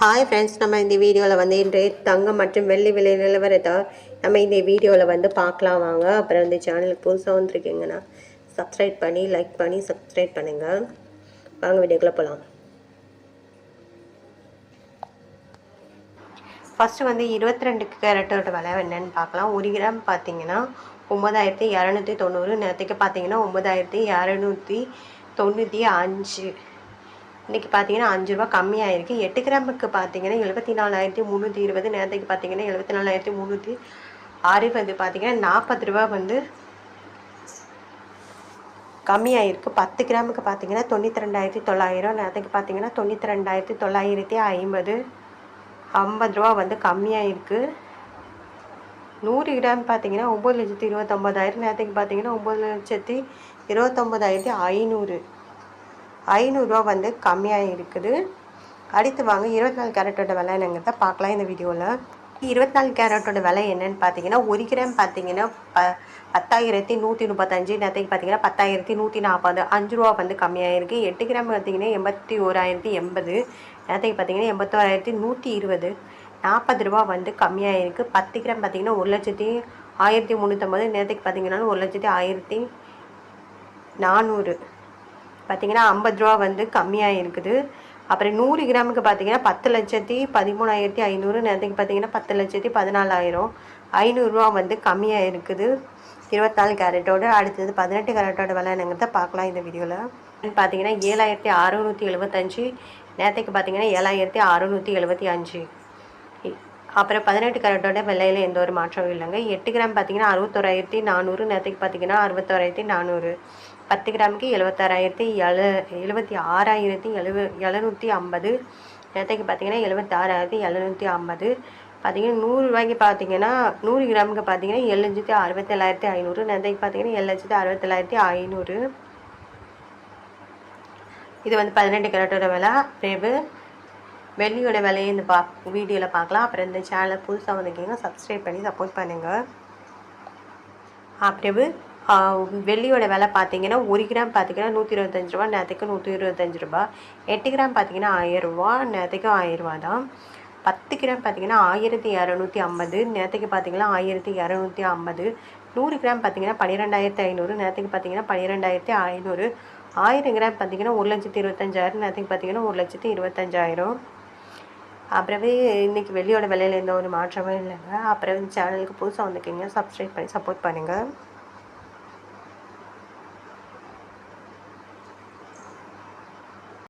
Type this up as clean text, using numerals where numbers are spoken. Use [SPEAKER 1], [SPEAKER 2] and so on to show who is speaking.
[SPEAKER 1] Hi friends, நம்ம இந்த வீடியோவில் வந்து இன்றைய தங்கம் மற்றும் வெள்ளி விலை நிலவரத்தை நம்ம இந்த வீடியோவில் வந்து பார்க்கலாம் வாங்க. அப்புறம் இந்த சேனலுக்கு புதுசாக வந்துருக்கீங்கன்னா சப்ஸ்கிரைப் பண்ணி லைக் பண்ணி சப்ஸ்கிரைப் பண்ணுங்கள். வாங்க வீடியோக்குள்ளே போகலாம். ஃபஸ்ட்டு வந்து 22 கேரட்டோட விலை என்னன்னு பார்க்கலாம். 1 கிராம் பார்த்தீங்கன்னா 9290, நேற்றுக்கு பார்த்தீங்கன்னா 9295. இன்றைக்கி பார்த்தீங்கன்னா 5 ரூபா கம்மியாக இருக்குது. 8 கிராமுக்கு பார்த்தீங்கன்னா 74,320, நேரத்துக்கு பார்த்தீங்கன்னா 74,360 பார்த்தீங்கன்னா 40 ரூபா வந்து கம்மியாக இருக்குது. 10 கிராமுக்கு பார்த்தீங்கன்னா 92,900, நேரத்துக்கு பார்த்தீங்கன்னா 92,950, 50 ரூபா வந்து கம்மியாக இருக்குது. 100 கிராம் பார்த்தீங்கன்னா 9,29,000, நேரத்துக்கு பார்த்தீங்கன்னா 9,29,500, 500 ரூபா வந்து கம்மியாக இருக்குது. அடுத்து வாங்க 24 கேரட்டோட விலை என்னங்கிறத பார்க்கலாம் இந்த வீடியோவில். 24 கேரட்டோட விலை என்னன்னு பார்த்தீங்கன்னா 1 கிராம் பார்த்தீங்கன்னா 10,135, நேரத்துக்கு பார்த்தீங்கன்னா 10,140, 5 ரூபா வந்து கம்மியாக இருக்குது. 8 கிராம் பார்த்தீங்கன்னா 81,080, நேரத்துக்கு பார்த்தீங்கன்னா 81,120, 40 ரூபா வந்து கம்மியாக இருக்குது. 10 கிராம் பார்த்தீங்கன்னா 1,1350, நேரத்துக்கு பார்த்தீங்கன்னா 1,1400, பார்த்தீங்கன்னா 50 ரூபா வந்து கம்மியாக இருக்குது. அப்புறம் 100 கிராமுக்கு பார்த்தீங்கன்னா 10,13,500, நேரத்துக்கு பார்த்தீங்கன்னா 10,14,000, 500 ரூபா வந்து கம்மியாக இருக்குது 24 கேரட்டோடு. அடுத்தது 18 கேரட்டோட விலை என்னங்கிறத பார்க்கலாம் இந்த வீடியோவில். பார்த்தீங்கன்னா 7,675, நேரத்துக்கு பார்த்தீங்கன்னா 7,675. அப்புறம் 18 கேரட்டோட விலையில் எந்த ஒரு மாற்றமும் இல்லைங்க. 8 கிராம் பார்த்தீங்கன்னா 61,400, நேரத்துக்கு பார்த்தீங்கன்னா 61,400, 10 கிராமுக்கு 76,750, நேரத்துக்கு பார்த்தீங்கன்னா 76,750. பார்த்தீங்கன்னா 100 ரூபாய்க்கு பார்த்தீங்கன்னா 100 கிராமுக்கு பார்த்தீங்கன்னா 7,67,500, நேரத்துக்கு பார்த்தீங்கன்னா 7,67,500. இது வந்து 18 கேரட்டோட விலை. பிறகு வெள்ளியோட விலையை இந்த வீடியோவில் பார்க்கலாம். அப்புறம் இந்த சேனலை புதுசாக வந்திருக்கீங்க சப்ஸ்கிரைப் பண்ணி சப்போர்ட் பண்ணுங்கள். பிறகு வெள்ளியோட விலை பார்த்தீங்கன்னா 1 கிராம் பார்த்தீங்கன்னா 125 ரூபா, நேரத்துக்கு 125 ரூபா. 8 கிராம் பார்த்தீங்கன்னா 1000 ரூபா, நேரத்துக்கு 1000 ரூபா தான். 10 கிராம் பார்த்தீங்கன்னா 1250, நேரத்துக்கு பார்த்தீங்கன்னா 1250. 100 கிராம் பார்த்தீங்கன்னா 12,500, நேரத்துக்கு பார்த்தீங்கன்னா 12,500. 1000 கிராம் பார்த்தீங்கன்னா 1,25,000, நேரத்துக்கு பார்த்தீங்கன்னா 1,25,000. அப்புறமே இன்றைக்கி வெள்ளியோட விலையில் எந்த ஒரு மாற்றமும் இல்லைங்க. அப்புறம் சேனலுக்கு புதுசாக வந்துருக்கீங்க சப்ஸ்கிரைப் பண்ணி சப்போர்ட் பண்ணுங்கள்.